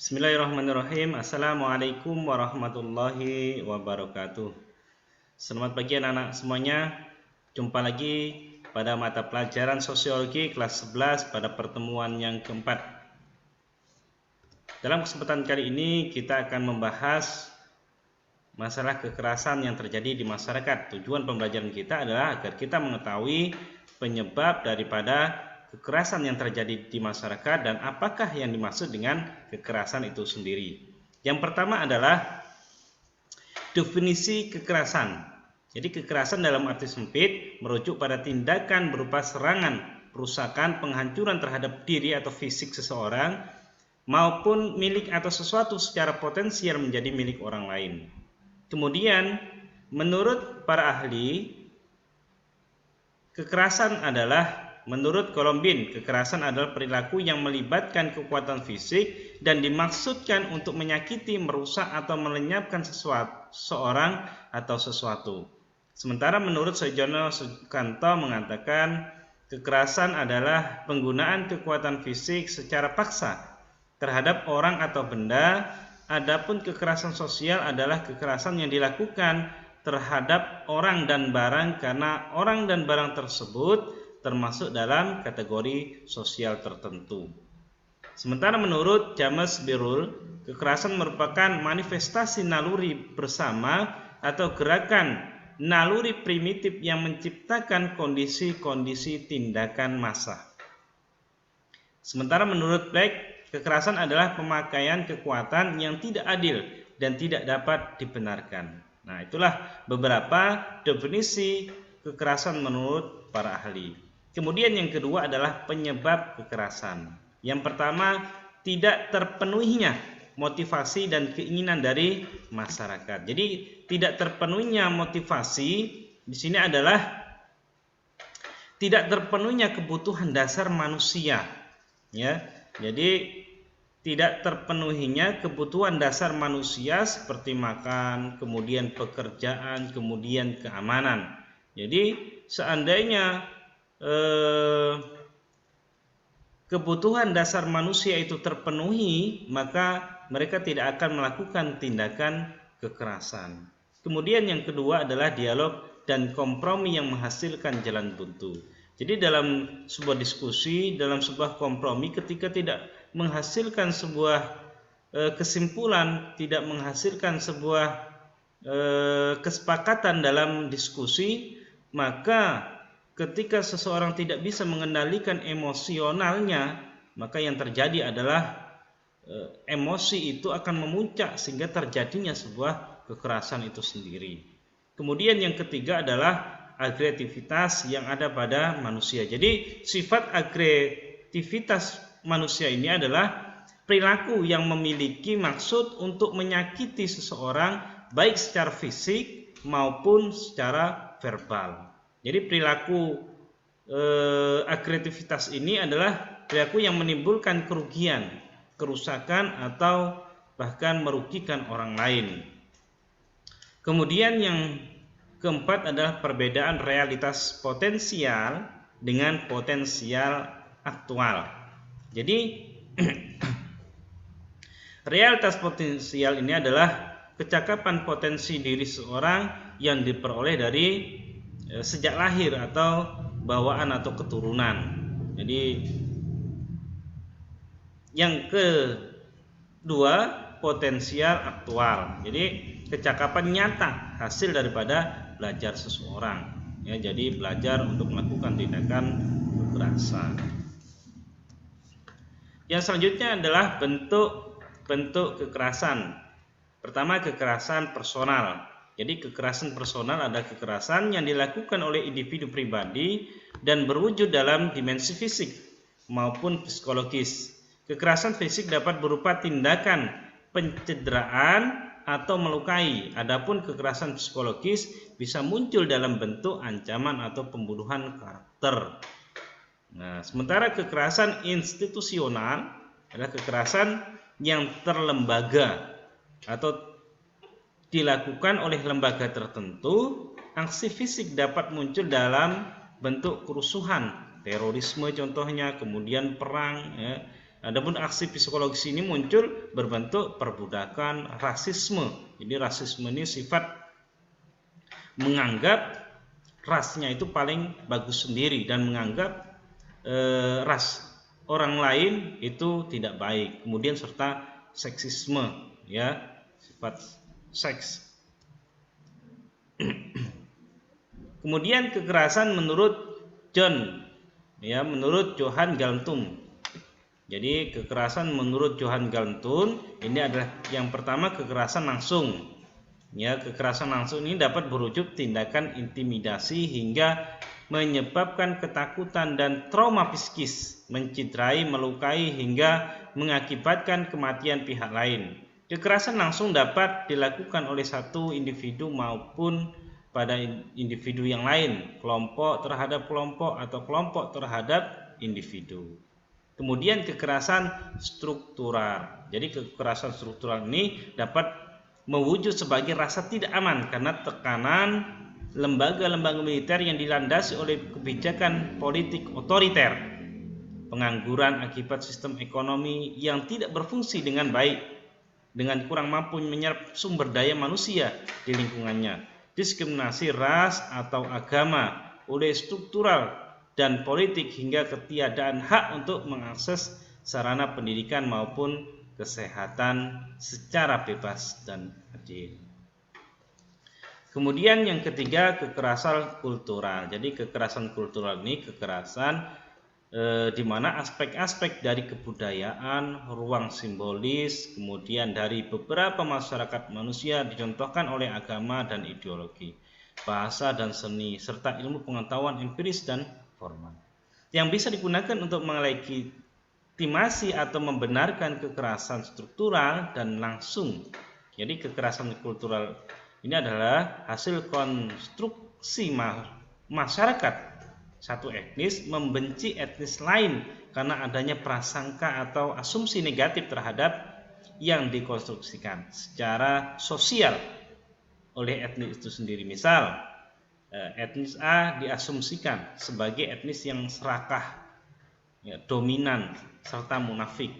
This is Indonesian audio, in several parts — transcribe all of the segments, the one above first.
Bismillahirrahmanirrahim. Assalamualaikum warahmatullahi wabarakatuh. Selamat pagi anak-anak semuanya. Jumpa lagi pada mata pelajaran sosiologi kelas 11 pada pertemuan yang keempat. Dalam kesempatan kali ini kita akan membahas masalah kekerasan yang terjadi di masyarakat. Tujuan pembelajaran kita adalah agar kita mengetahui penyebab daripada kekerasan yang terjadi di masyarakat dan apakah yang dimaksud dengan kekerasan itu sendiri. Yang pertama adalah definisi kekerasan. Jadi kekerasan dalam arti sempit merujuk pada tindakan berupa serangan, perusakan, penghancuran terhadap diri atau fisik seseorang maupun milik atau sesuatu secara potensial menjadi milik orang lain. Kemudian menurut para ahli, menurut Colombin, kekerasan adalah perilaku yang melibatkan kekuatan fisik dan dimaksudkan untuk menyakiti, merusak atau melenyapkan seseorang atau sesuatu. Sementara menurut Soejono Sukanto mengatakan kekerasan adalah penggunaan kekuatan fisik secara paksa terhadap orang atau benda. Adapun kekerasan sosial adalah kekerasan yang dilakukan terhadap orang dan barang karena orang dan barang tersebut termasuk dalam kategori sosial tertentu. Sementara menurut James Birrell, kekerasan merupakan manifestasi naluri bersama atau gerakan naluri primitif yang menciptakan kondisi-kondisi tindakan massa. Sementara menurut Black, kekerasan adalah pemakaian kekuatan yang tidak adil dan tidak dapat dibenarkan. Nah, itulah beberapa definisi kekerasan menurut para ahli. Kemudian yang kedua adalah penyebab kekerasan. Yang pertama, tidak terpenuhinya motivasi dan keinginan dari masyarakat. Jadi, tidak terpenuhinya motivasi di sini adalah tidak terpenuhinya kebutuhan dasar manusia. Ya, jadi tidak terpenuhinya kebutuhan dasar manusia seperti makan, kemudian pekerjaan, kemudian keamanan. Jadi seandainya kebutuhan dasar manusia itu terpenuhi, maka mereka tidak akan melakukan tindakan kekerasan. Kemudian yang kedua adalah dialog dan kompromi yang menghasilkan jalan buntu. Jadi dalam sebuah diskusi, dalam sebuah kompromi, ketika tidak menghasilkan sebuah kesimpulan, tidak menghasilkan sebuah kesepakatan dalam diskusi, maka ketika seseorang tidak bisa mengendalikan emosionalnya, maka yang terjadi adalah emosi itu akan memuncak sehingga terjadinya sebuah kekerasan itu sendiri. Kemudian yang ketiga adalah agresivitas yang ada pada manusia. Jadi sifat agresivitas manusia ini adalah perilaku yang memiliki maksud untuk menyakiti seseorang baik secara fisik maupun secara verbal. Jadi perilaku agresivitas ini adalah perilaku yang menimbulkan kerugian, kerusakan atau bahkan merugikan orang lain. Kemudian yang keempat adalah perbedaan realitas potensial dengan potensial aktual. Jadi realitas potensial ini adalah kecakapan potensi diri seorang yang diperoleh dari sejak lahir atau bawaan atau keturunan. Jadi yang kedua potensial aktual. Jadi kecakapan nyata hasil daripada belajar seseorang. Ya, jadi belajar untuk melakukan tindakan kekerasan. Yang selanjutnya adalah bentuk kekerasan. Pertama, kekerasan personal. Jadi kekerasan personal adalah kekerasan yang dilakukan oleh individu pribadi dan berwujud dalam dimensi fisik maupun psikologis. Kekerasan fisik dapat berupa tindakan pencederaan atau melukai. Adapun kekerasan psikologis bisa muncul dalam bentuk ancaman atau pembunuhan karakter. Nah, sementara kekerasan institusional adalah kekerasan yang terlembaga atau dilakukan oleh lembaga tertentu. Aksi fisik dapat muncul dalam bentuk kerusuhan, terorisme contohnya, kemudian perang, ya, Adapun aksi psikologis ini muncul berbentuk perbudakan rasisme. Jadi rasisme ini sifat menganggap rasnya itu paling bagus sendiri dan menganggap ras orang lain itu tidak baik. Kemudian serta seksisme, ya, sifat seks. Kemudian kekerasan menurut Johann Galtung. Jadi kekerasan menurut Johann Galtung ini adalah yang pertama kekerasan langsung. Ya, kekerasan langsung ini dapat berujuk tindakan intimidasi hingga menyebabkan ketakutan dan trauma psikis, mencederai, melukai hingga mengakibatkan kematian pihak lain. Kekerasan langsung dapat dilakukan oleh satu individu maupun pada individu yang lain, kelompok terhadap kelompok atau kelompok terhadap individu. Kemudian kekerasan struktural. Jadi kekerasan struktural ini dapat mewujud sebagai rasa tidak aman karena tekanan lembaga-lembaga militer yang dilandasi oleh kebijakan politik otoriter, pengangguran akibat sistem ekonomi yang tidak berfungsi dengan baik, dengan kurang mampu menyerap sumber daya manusia di lingkungannya, diskriminasi ras atau agama oleh struktural dan politik hingga ketiadaan hak untuk mengakses sarana pendidikan maupun kesehatan secara bebas dan adil. Kemudian yang ketiga kekerasan kultural. Jadi kekerasan kultural ini kekerasan di mana aspek-aspek dari kebudayaan, ruang simbolis, kemudian dari beberapa masyarakat manusia dicontohkan oleh agama dan ideologi, bahasa dan seni, serta ilmu pengetahuan empiris dan formal, yang bisa digunakan untuk melegitimasi atau membenarkan kekerasan struktural dan langsung. Jadi kekerasan kultural ini adalah hasil konstruksi masyarakat satu etnis membenci etnis lain karena adanya prasangka atau asumsi negatif terhadap yang dikonstruksikan secara sosial oleh etnis itu sendiri. Misal, etnis A diasumsikan sebagai etnis yang serakah, ya, dominan, serta munafik.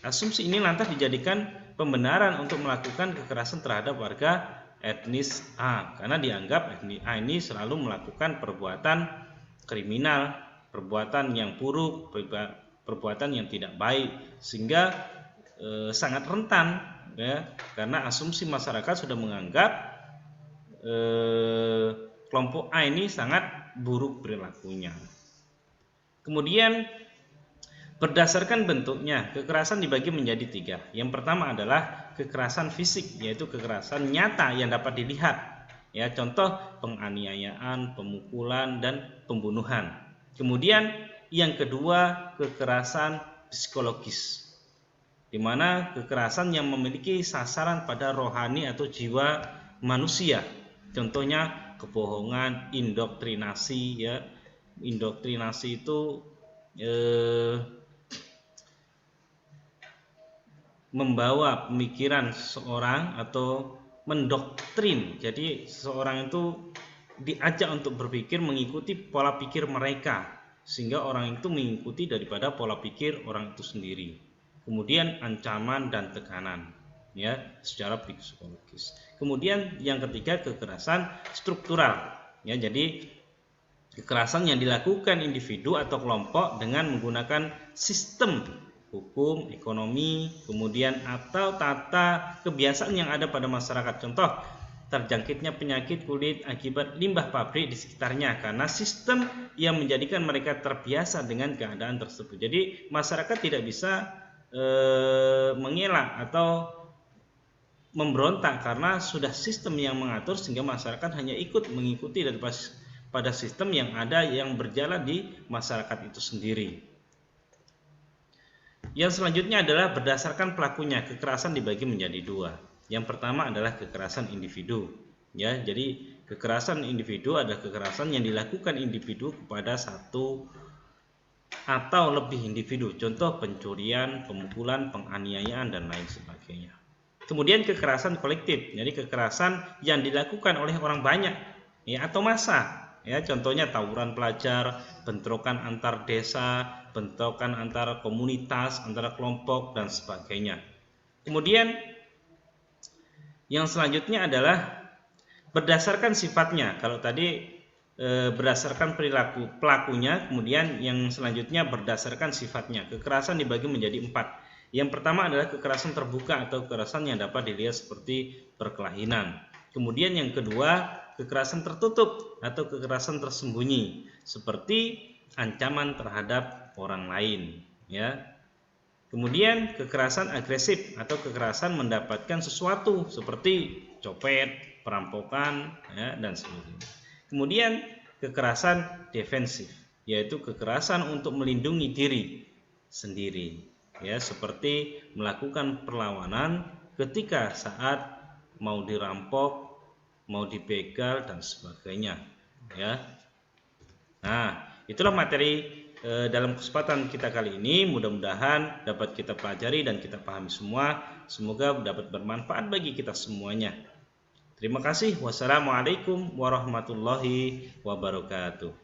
Asumsi ini lantas dijadikan pembenaran untuk melakukan kekerasan terhadap warga etnis A karena dianggap etnis A ini selalu melakukan perbuatan kriminal, perbuatan yang buruk, perbuatan yang tidak baik, sehingga sangat rentan, ya, karena asumsi masyarakat sudah menganggap kelompok A ini sangat buruk perilakunya. Kemudian berdasarkan bentuknya, kekerasan dibagi menjadi 3. Yang pertama adalah kekerasan fisik, yaitu kekerasan nyata yang dapat dilihat. Ya, contoh penganiayaan, pemukulan, dan pembunuhan. Kemudian yang kedua kekerasan psikologis, di mana kekerasan yang memiliki sasaran pada rohani atau jiwa manusia. Contohnya kebohongan, indoktrinasi, ya. Indoktrinasi itu membawa pemikiran seseorang atau mendoktrin. Jadi seseorang itu diajak untuk berpikir mengikuti pola pikir mereka, sehingga orang itu mengikuti daripada pola pikir orang itu sendiri. Kemudian ancaman dan tekanan, ya, secara psikologis. Kemudian yang ketiga kekerasan struktural, ya. Jadi kekerasan yang dilakukan individu atau kelompok dengan menggunakan sistem hukum, ekonomi, kemudian atau tata kebiasaan yang ada pada masyarakat. Contoh, terjangkitnya penyakit kulit akibat limbah pabrik di sekitarnya karena sistem yang menjadikan mereka terbiasa dengan keadaan tersebut. Jadi masyarakat tidak bisa mengelak atau memberontak karena sudah sistem yang mengatur, sehingga masyarakat hanya ikut mengikuti daripada sistem yang ada yang berjalan di masyarakat itu sendiri. Yang selanjutnya adalah berdasarkan pelakunya. Kekerasan dibagi menjadi 2. Yang pertama adalah kekerasan individu, ya. Jadi kekerasan individu adalah kekerasan yang dilakukan individu kepada satu atau lebih individu. Contoh pencurian, pemukulan, penganiayaan, dan lain sebagainya. Kemudian kekerasan kolektif, jadi kekerasan yang dilakukan oleh orang banyak, ya, atau massa, ya. Contohnya tawuran pelajar, bentrokan antar desa, bentrokan antara komunitas, antara kelompok dan sebagainya. Kemudian yang selanjutnya adalah berdasarkan sifatnya. Kalau tadi berdasarkan perilaku pelakunya, kemudian yang selanjutnya berdasarkan sifatnya. Kekerasan dibagi menjadi 4. Yang pertama adalah kekerasan terbuka atau kekerasan yang dapat dilihat seperti perkelahian. Kemudian yang kedua, kekerasan tertutup atau kekerasan tersembunyi seperti ancaman terhadap orang lain, ya. Kemudian kekerasan agresif atau kekerasan mendapatkan sesuatu seperti copet, perampokan, ya, dan sebagainya. Kemudian kekerasan defensif, yaitu kekerasan untuk melindungi diri sendiri, ya, seperti melakukan perlawanan ketika saat mau dirampok, mau dibegal dan sebagainya, ya. Nah, itulah materi dalam kesempatan kita kali ini. Mudah-mudahan dapat kita pelajari dan kita pahami semua. Semoga dapat bermanfaat bagi kita semuanya. Terima kasih. Wassalamualaikum warahmatullahi wabarakatuh.